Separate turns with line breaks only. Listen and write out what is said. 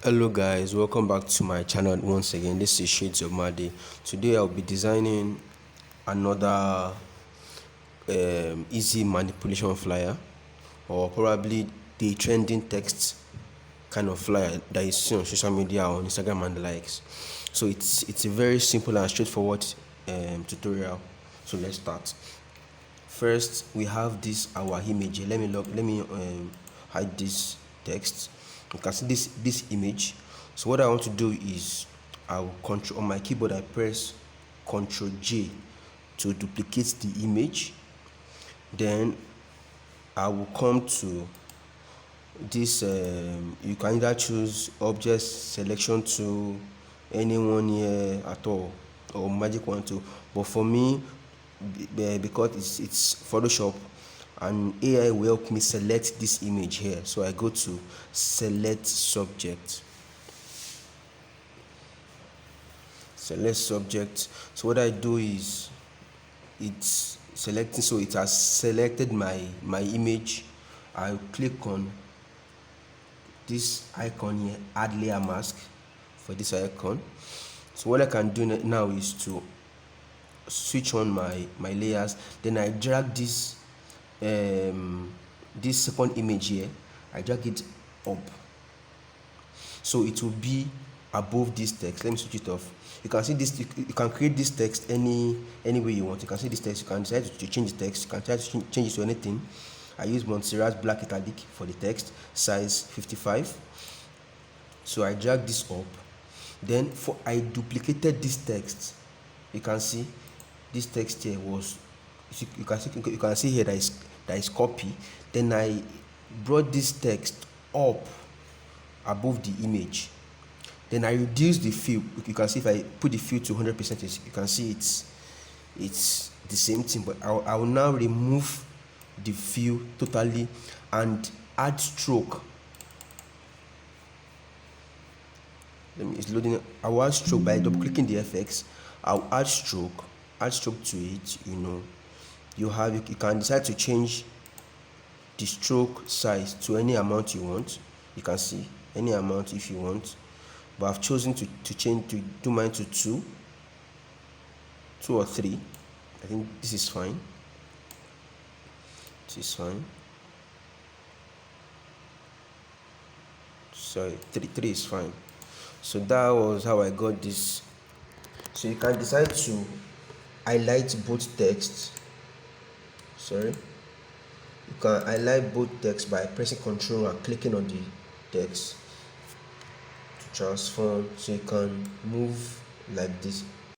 Hello guys, welcome back to my channel once again. This is Shades of Madi. Today I'll be designing another easy manipulation flyer, or probably the trending text kind of flyer that you see on social media, on Instagram and the likes. So it's a very simple and straightforward tutorial. So let's start. First we have this our image here. Let me hide this text. You can see this image. So what I want to do is I will control on my keyboard, I press Ctrl J to duplicate the image. Then I will come to this you can either choose object selection tool, anyone here at all, or magic one tool, but for me, because it's Photoshop, and AI will help me select this image here. So I go to select subject. So what I do is it's selecting, so it has selected my image. I'll click on this icon here, add layer mask for this icon. So what I can do now is to switch on my layers. Then I drag this this second image here, I drag it up so it will be above this text. Let me switch it off. You can see this, you can create this text any way you want. You can see this text, you can decide to change the text, you can try to change it to anything. I use Montserrat black italic for the text, size 55. So I drag this up. Then I duplicated this text. You can see this text here was, you can see here that is copy. Then I brought this text up above the image. Then I reduce the fill. You can see if I put the fill to 100%, you can see it's the same thing, but I will now remove the fill totally and add stroke. It's loading. I will add stroke by double clicking the FX. I'll add stroke to it. You can decide to change the stroke size to any amount you want. You can see any amount if you want, but I've chosen to do mine to 2 or 3. I think this is fine. Sorry, 3 is fine. So that was how I got this. So you can decide to highlight both texts. You can highlight both text by pressing Ctrl and clicking on the text to transform. So you can move like this.